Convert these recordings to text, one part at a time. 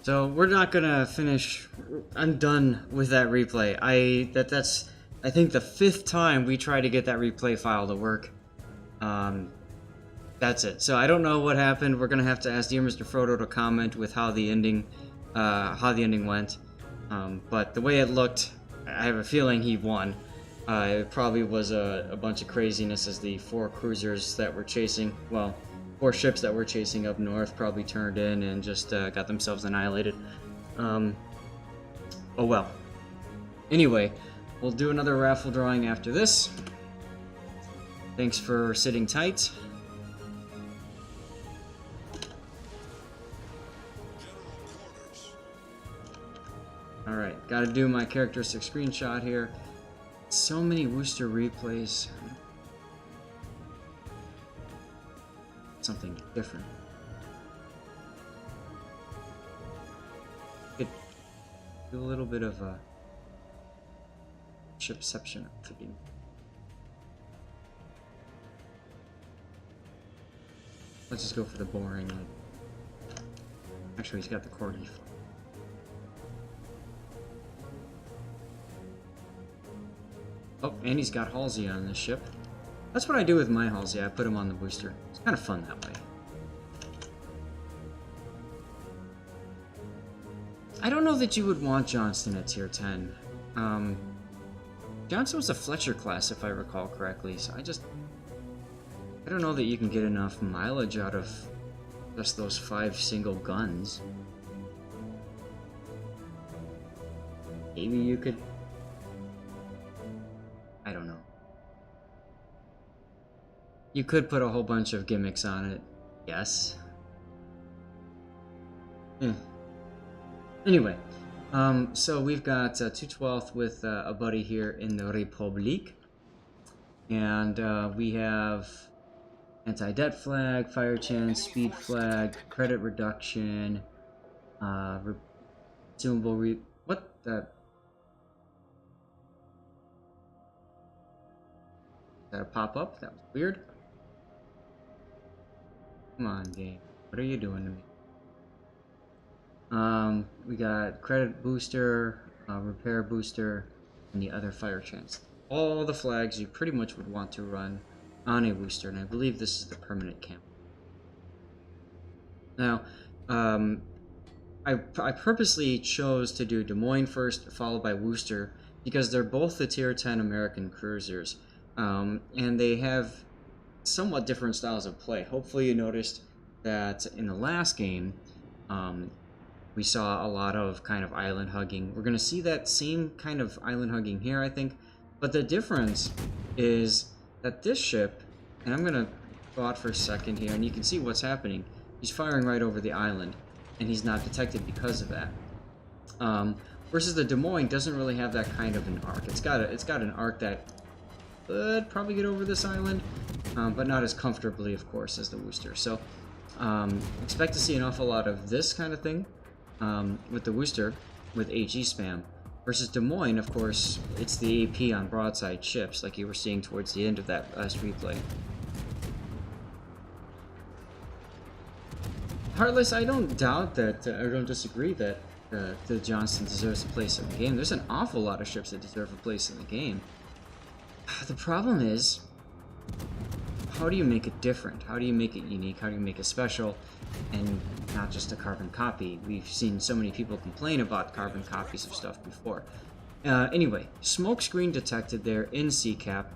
So we're not gonna finish. I'm done with that replay. That's I think the 5th time we try to get that replay file to work. That's it. So I don't know what happened. We're gonna have to ask dear Mr. Frodo to comment with how the ending went. But the way it looked, I have a feeling he won. It probably was a bunch of craziness as the 4 cruisers that were chasing, well, 4 ships that were chasing up north probably turned in and just got themselves annihilated. Oh well. Anyway, we'll do another raffle drawing after this. Thanks for sitting tight. Alright, gotta do my characteristic screenshot here. So many Worcester replays. Something different. Could do a little bit of a shipception, I'm thinking. Let's just go for the boring. Actually, he's got the corgi. Oh, and he's got Halsey on this ship. That's what I do with my Halsey. I put him on the booster. It's kind of fun that way. I don't know that you would want Johnston at tier 10. Johnston was a Fletcher class, if I recall correctly, so I don't know that you can get enough mileage out of just those 5 single guns. Maybe you could... I don't know. You could put a whole bunch of gimmicks on it. Yes. Anyway, so we've got 212th with a buddy here in the Republic. And we have anti-debt flag, fire chance, speed flag, credit reduction, consumable what the... Is that a pop-up? That was weird. Come on, game. What are you doing to me? We got credit booster, repair booster, and the other fire chance. All the flags you pretty much would want to run on a booster, and I believe this is the permanent camp. Now, I purposely chose to do Des Moines first, followed by Worcester, because they're both the tier 10 American cruisers. And they have somewhat different styles of play. Hopefully you noticed that in the last game, we saw a lot of kind of island hugging. We're going to see that same kind of island hugging here, I think. But the difference is that this ship, and I'm going to go out for a second here, and you can see what's happening. He's firing right over the island, and he's not detected because of that. Versus the Des Moines doesn't really have that kind of an arc. It's got an arc that could probably get over this island, but not as comfortably, of course, as the Worcester. So expect to see an awful lot of this kind of thing with the Worcester, with AG spam. Versus Des Moines, of course, it's the AP on broadside ships, like you were seeing towards the end of that last replay. Heartless, I don't doubt that, or don't disagree that the Johnston deserves a place in the game. There's an awful lot of ships that deserve a place in the game. The problem is, how do you make it different? How do you make it unique? How do you make it special? And not just a carbon copy. We've seen so many people complain about carbon copies of stuff before. Anyway, smoke screen detected there in CCAP.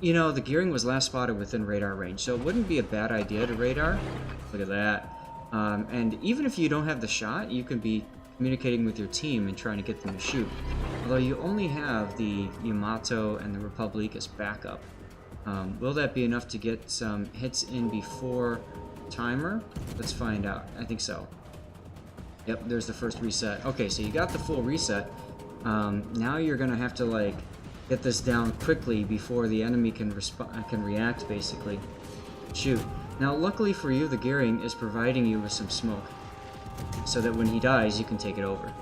You know, the gearing was last spotted within radar range, so it wouldn't be a bad idea to radar. Look at that. And even if you don't have the shot, you can be communicating with your team and trying to get them to shoot. Although you only have the Yamato and the Republic as backup. Will that be enough to get some hits in before timer? Let's find out. I think so. Yep, there's the first reset. Okay, so you got the full reset. Now you're gonna have to like get this down quickly before the enemy can react, basically. Shoot. Now, luckily for you, the gearing is providing you with some smoke, so that when he dies, you can take it over.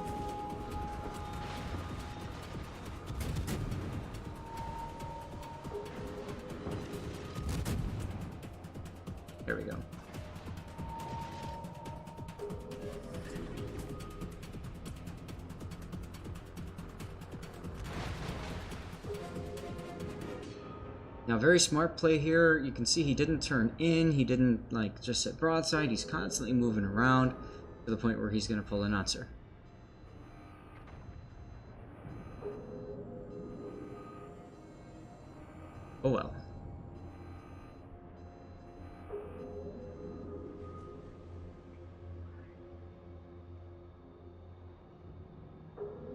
There we go. Now, very smart play here. You can see he didn't turn in. He didn't, like, just sit broadside. He's constantly moving around to the point where he's going to pull a nutzer. Oh, well.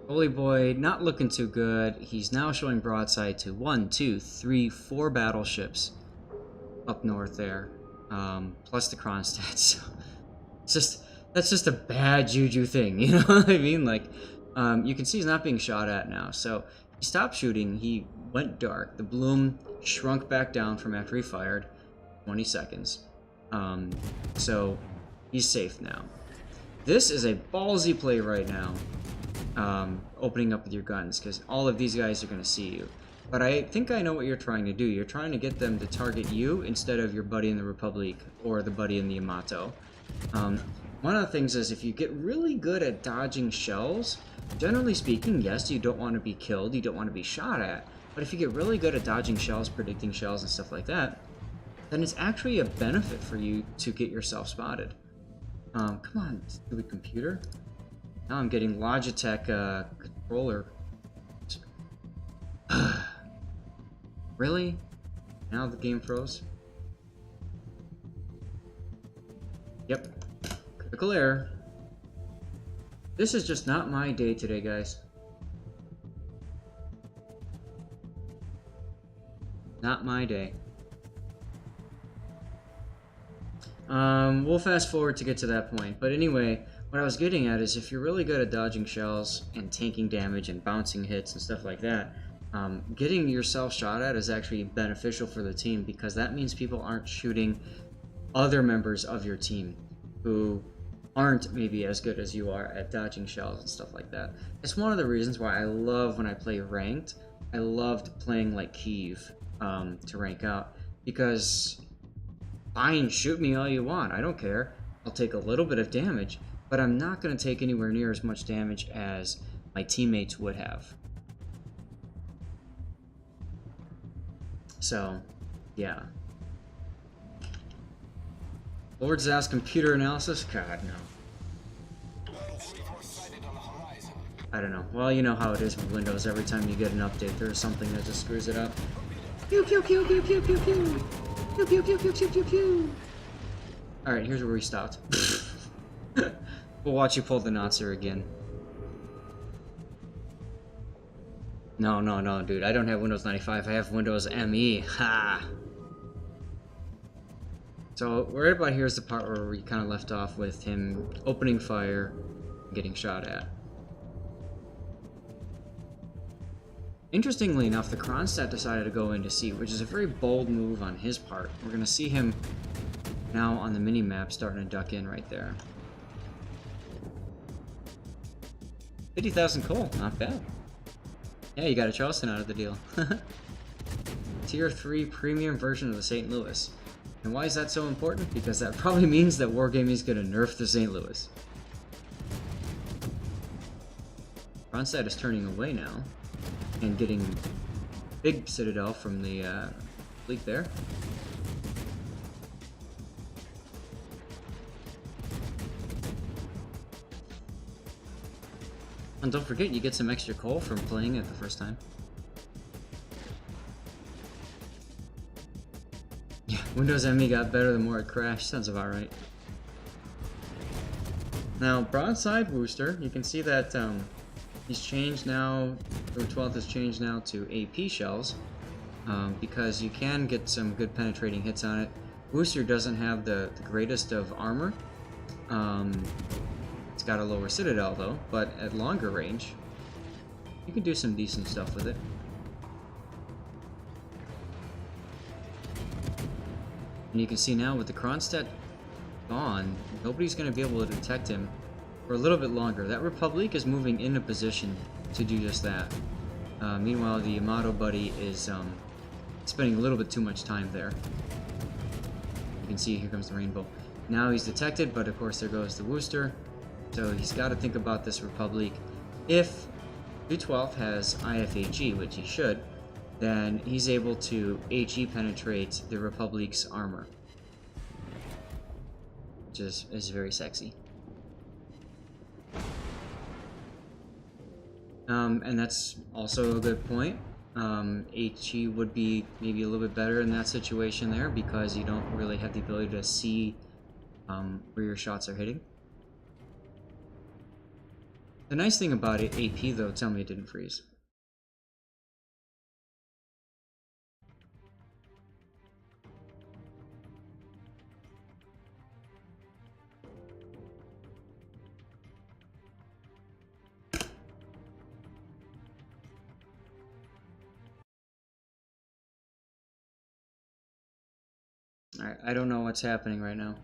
Holy boy, not looking too good. He's now showing broadside to 1, 2, 3, 4 battleships up north there, plus the Kronstadt. So that's just a bad juju thing, you know what I mean? Like, you can see he's not being shot at now. So he stopped shooting. He went dark. The bloom shrunk back down from after he fired, 20 seconds. So he's safe now. This is a ballsy play right now. Opening up with your guns, because all of these guys are going to see you. But I think I know what you're trying to do. You're trying to get them to target you instead of your buddy in the Republic or the buddy in the Yamato. One of the things is, if you get really good at dodging shells, generally speaking, yes, you don't want to be killed, you don't want to be shot at, but if you get really good at dodging shells, predicting shells, and stuff like that, then it's actually a benefit for you to get yourself spotted. Come on, stupid computer. Now I'm getting Logitech controller. Really? Now the game froze? Yep. Critical error. This is just not my day today, guys. Not my day. We'll fast forward to get to that point. But anyway, what I was getting at is, if you're really good at dodging shells and tanking damage and bouncing hits and stuff like that, getting yourself shot at is actually beneficial for the team, because that means people aren't shooting other members of your team who aren't maybe as good as you are at dodging shells and stuff like that. It's one of the reasons why I love when I play ranked. I loved playing like Kyiv to rank out, because fine, shoot me all you want, I don't care. I'll take a little bit of damage, but I'm not going to take anywhere near as much damage as my teammates would have. So, yeah. Lord Zath's computer analysis? God, no. I don't know. Well, you know how it is with Windows. Every time you get an update, there's something that just screws it up. Pew pew pew pew pew pew pew. Pew pew pew pew pew pew pew. Alright, here's where we stopped. We'll watch you pull the Notzer again. No, no, no, dude. I don't have Windows 95. I have Windows ME. Ha! So, right about here is the part where we kind of left off with him opening fire and getting shot at. Interestingly enough, the Kronstadt decided to go into sea, which is a very bold move on his part. We're going to see him now on the mini-map starting to duck in right there. 50,000 coal, not bad. Yeah, you got a Charleston out of the deal. Tier 3 premium version of the St. Louis. And why is that so important? Because that probably means that Wargaming is going to nerf the St. Louis. Kronstadt is turning away now and getting big citadel from the fleet there. And don't forget, you get some extra coal from playing it the first time. Yeah, Windows ME got better the more it crashed. Sounds about right. Now, broadside Worcester, you can see that he's changed now, the 12th has changed now to AP shells, because you can get some good penetrating hits on it. Worcester doesn't have the greatest of armor. It's got a lower citadel though, but at longer range, you can do some decent stuff with it. And you can see now with the Kronstadt gone, nobody's going to be able to detect him for a little bit longer. That Republic is moving into position to do just that. Meanwhile, the Yamato buddy is spending a little bit too much time there. You can see here comes the rainbow. Now he's detected, but of course there goes the Worcester. So he's got to think about this Republic. If 212 has IFAG, which he should, then he's able to HE penetrate the Republic's armor, which is very sexy. And that's also a good point. HE would be maybe a little bit better in that situation there because you don't really have the ability to see where your shots are hitting. The nice thing about it, AP though, tell me it didn't freeze. Alright, I don't know what's happening right now.